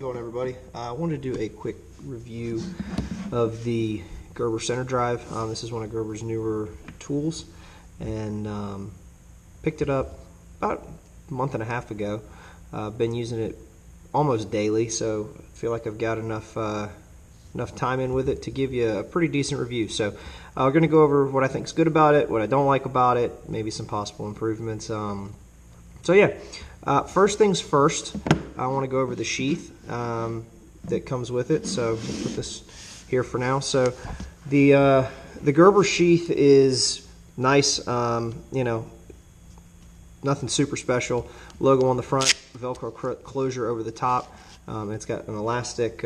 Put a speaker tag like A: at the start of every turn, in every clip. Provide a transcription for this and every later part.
A: Going everybody, I wanted to do a quick review of the Gerber Center Drive. This is one of Gerber's newer tools, and picked it up about a month and a half ago. Been using it almost daily, so I feel like I've got enough time in with it to give you a pretty decent review. So we're going to go over what I think is good about it, what I don't like about it, maybe some possible improvements. First things first, I want to go over the sheath that comes with it. So we'll put this here for now. So the Gerber sheath is nice, nothing super special. Logo on the front, Velcro closure over the top. It's got an elastic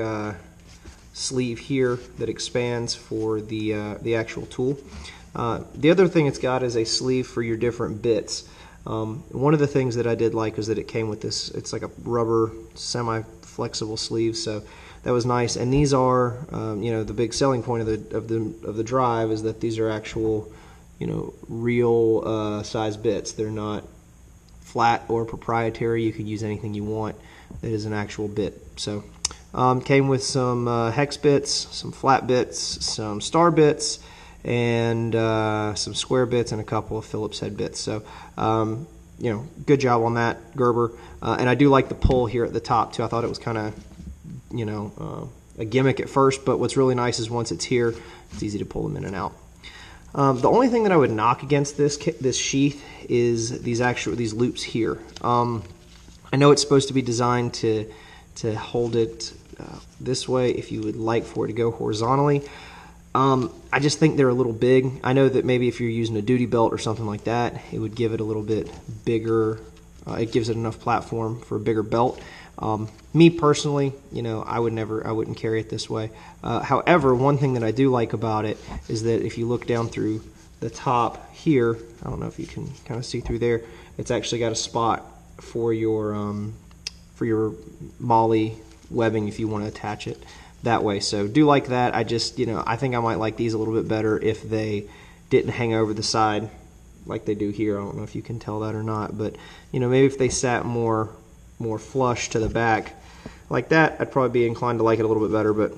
A: sleeve here that expands for the actual tool. The other thing it's got is a sleeve for your different bits. One of the things that I did like is that it came with this, it's like a rubber semi-flexible sleeve, so that was nice. And these are, the big selling point of the drive is that these are actual, real size bits. They're not flat or proprietary. You can use anything you want that is an actual bit. So came with some hex bits, some flat bits, some star bits, and some square bits and a couple of Phillips head bits. So good job on that, Gerber. And I do like the pull here at the top too. I thought it was kind of a gimmick at first, but what's really nice is once it's here, it's easy to pull them in and out. The only thing that I would knock against this sheath is these loops here. I know it's supposed to be designed to hold it this way if you would like for it to go horizontally. I just think they're a little big. I know that maybe if you're using a duty belt or something like that, it would give it a little bit bigger. It gives it enough platform for a bigger belt. Me personally, I wouldn't carry it this way. However, one thing that I do like about it is that if you look down through the top here, I don't know if you can kind of see through there, it's actually got a spot for your MOLLE webbing if you want to attach it that way. So do like that. I just, I think I might like these a little bit better if they didn't hang over the side like they do here. I don't know if you can tell that or not, but maybe if they sat more flush to the back like that, I'd probably be inclined to like it a little bit better. But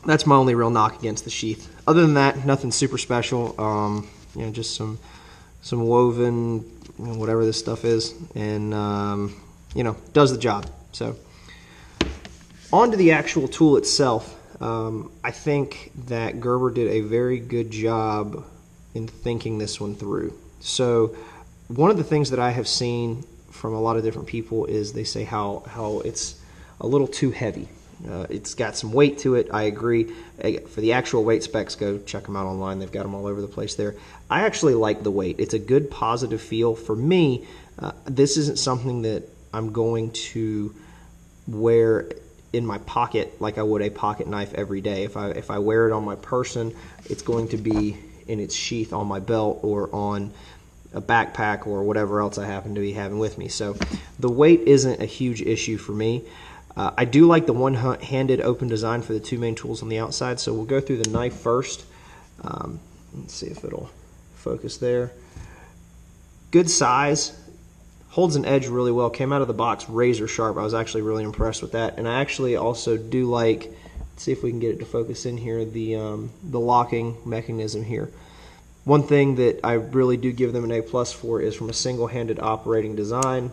A: that's my only real knock against the sheath. Other than that, nothing super special. Just some woven, whatever this stuff is, and does the job. So on to the actual tool itself. I think that Gerber did a very good job in thinking this one through. So one of the things that I have seen from a lot of different people is they say how it's a little too heavy. It's got some weight to it. I agree. For the actual weight specs, go check them out online. They've got them all over the place there. I actually like the weight. It's a good positive feel. For me, this isn't something that I'm going to wear in my pocket like I would a pocket knife every day. If I wear it on my person, it's going to be in its sheath on my belt or on a backpack or whatever else I happen to be having with me. So the weight isn't a huge issue for me. I do like the one-handed open design for the two main tools on the outside. So we'll go through the knife first. Let's see if it'll focus there. Good size. Holds an edge really well. Came out of the box razor sharp. I was actually really impressed with that. And I actually also do like, let's see if we can get it to focus in here, the locking mechanism here. One thing that I really do give them an A+ for is from a single-handed operating design,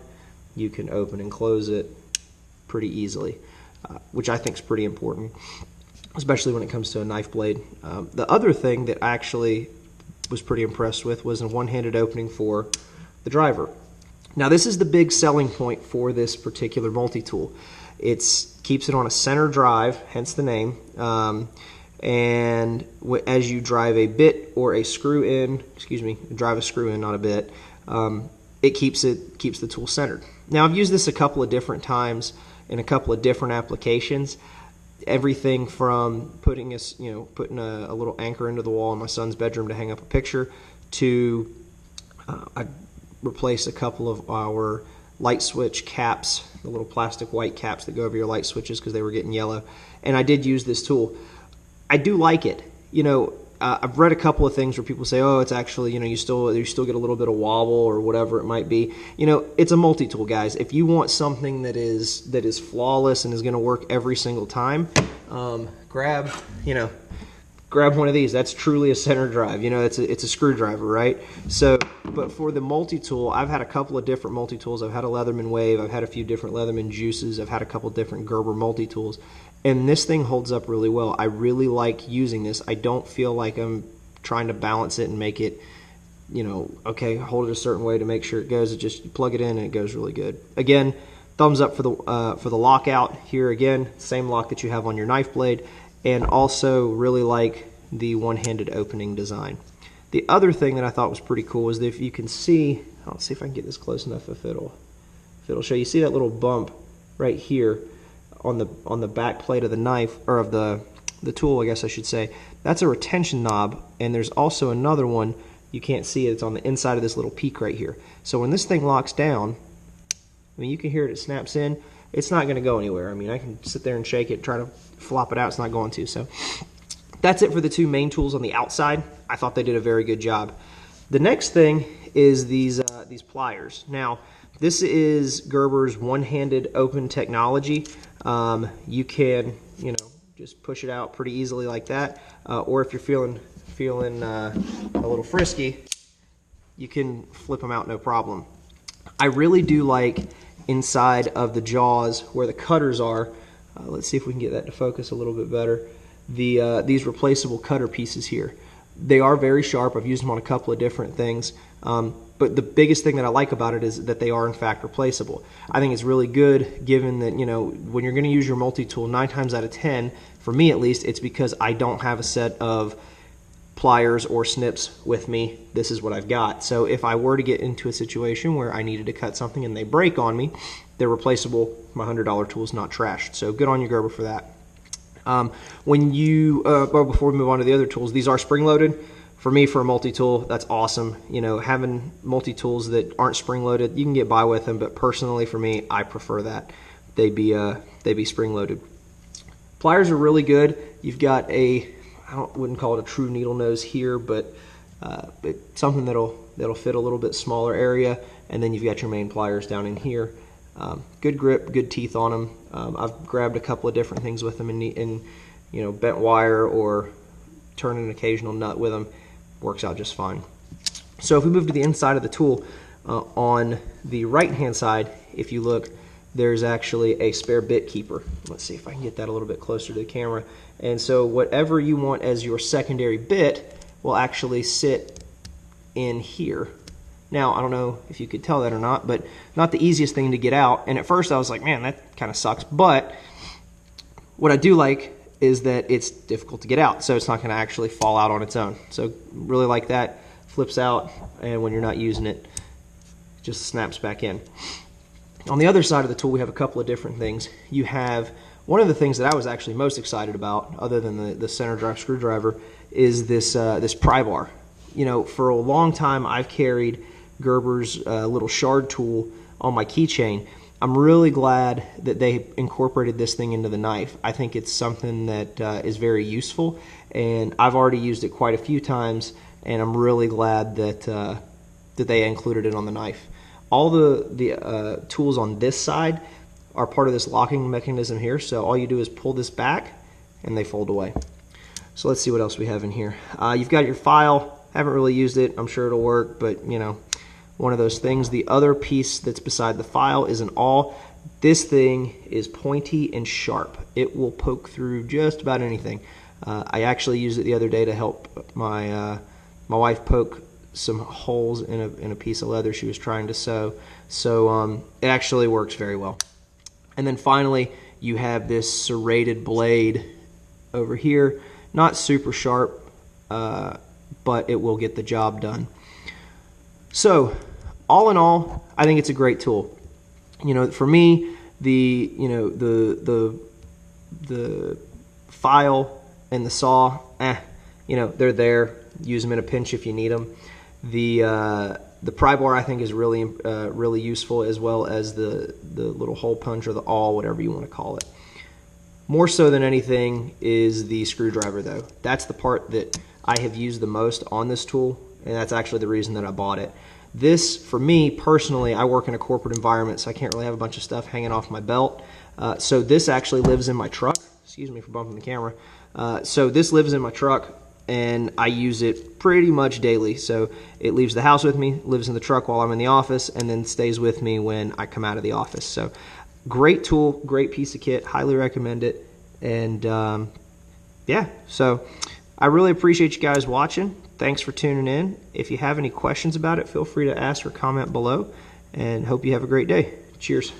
A: you can open and close it pretty easily, which I think is pretty important, especially when it comes to a knife blade. The other thing that I actually was pretty impressed with was a one-handed opening for the driver. Now this is the big selling point for this particular multi-tool. It keeps it on a center drive, hence the name, and as you drive a bit or a screw in, drive a screw in, not a bit, it keeps the tool centered. Now I've used this a couple of different times in a couple of different applications. Everything from putting a little anchor into the wall in my son's bedroom to hang up a picture, to I replaced a couple of our light switch caps, the little plastic white caps that go over your light switches because they were getting yellow, and I did use this tool. I do like it. I've read a couple of things where people say, oh, it's actually, you still get a little bit of wobble or whatever it might be. It's a multi-tool, guys. If you want something that is flawless and is going to work every single time, grab one of these. That's truly a center drive. It's a screwdriver, right? So, but for the multi-tool, I've had a couple of different multi-tools. I've had a Leatherman Wave. I've had a few different Leatherman Juices. I've had a couple different Gerber multi-tools. And this thing holds up really well. I really like using this. I don't feel like I'm trying to balance it and make it, okay, hold it a certain way to make sure it goes. It just, you plug it in and it goes really good. Again, thumbs up for the lockout here. Again, same lock that you have on your knife blade. And also really like the one-handed opening design. The other thing that I thought was pretty cool is that if you can see, I'll see if I can get this close enough if it'll show you. See that little bump right here on the back plate of the knife, or of the tool, I guess I should say. That's a retention knob, and there's also another one, you can't see it, it's on the inside of this little peak right here. So when this thing locks down, I mean, you can hear it snaps in. It's not going to go anywhere. I mean, I can sit there and shake it, try to flop it out, it's not going to. So that's it for the two main tools on the outside. I thought they did a very good job. The next thing is these pliers. Now, this is Gerber's one-handed open technology. You can, just push it out pretty easily like that. Or if you're feeling a little frisky, you can flip them out no problem. I really do like inside of the jaws where the cutters are. Let's see if we can get that to focus a little bit better. These replaceable cutter pieces here. They are very sharp. I've used them on a couple of different things. But the biggest thing that I like about it is that they are in fact replaceable. I think it's really good given that, when you're going to use your multi-tool, 9 times out of 10, for me at least, it's because I don't have a set of pliers or snips with me. This is what I've got. So if I were to get into a situation where I needed to cut something and they break on me, they're replaceable. My $100 tool is not trashed. So good on you, Gerber, for that. When you, well, before we move on to the other tools, these are spring-loaded. For me, for a multi-tool, that's awesome. Having multi-tools that aren't spring-loaded, you can get by with them, but personally for me, I prefer that they be spring-loaded. Pliers are really good. You've got wouldn't call it a true needle nose here, but something that'll fit a little bit smaller area, and then you've got your main pliers down in here. Good grip, good teeth on them. I've grabbed a couple of different things with them in bent wire or turning an occasional nut with them. Works out just fine. So if we move to the inside of the tool, on the right hand side, if you look, there's actually a spare bit keeper. Let's see if I can get that a little bit closer to the camera. And so whatever you want as your secondary bit will actually sit in here. Now, I don't know if you could tell that or not, but not the easiest thing to get out. And at first I was like, man, that kind of sucks. But what I do like is that it's difficult to get out, so it's not going to actually fall out on its own. So really like that. Flips out, and when you're not using it, it just snaps back in. On the other side of the tool, we have a couple of different things. You have one of the things that I was actually most excited about, other than the center drive screwdriver, is this pry bar. For a long time, I've carried Gerber's little shard tool on my keychain. I'm really glad that they incorporated this thing into the knife. I think it's something that is very useful, and I've already used it quite a few times, and I'm really glad that that they included it on the knife. All the tools on this side are part of this locking mechanism here, so all you do is pull this back and they fold away. So let's see what else we have in here. You've got your file. Haven't really used it. I'm sure it'll work, but one of those things. The other piece that's beside the file is an awl. This thing is pointy and sharp. It will poke through just about anything. I actually used it the other day to help my wife poke some holes in a piece of leather she was trying to sew. So it actually works very well. And then finally, you have this serrated blade over here. Not super sharp, but it will get the job done. So all in all, I think it's a great tool. For me, the file and the saw, they're there. Use them in a pinch if you need them. The pry bar I think is really really useful, as well as the little hole punch or the awl, whatever you want to call it. More so than anything is the screwdriver, though. That's the part that I have used the most on this tool, and that's actually the reason that I bought it. This, for me personally, I work in a corporate environment, so I can't really have a bunch of stuff hanging off my belt. So this actually lives in my truck. Excuse me for bumping the camera. So this lives in my truck, and I use it pretty much daily. So it leaves the house with me, lives in the truck while I'm in the office, and then stays with me when I come out of the office. So great tool, great piece of kit, highly recommend it. And yeah, so I really appreciate you guys watching. Thanks for tuning in. If you have any questions about it, feel free to ask or comment below, and hope you have a great day. Cheers.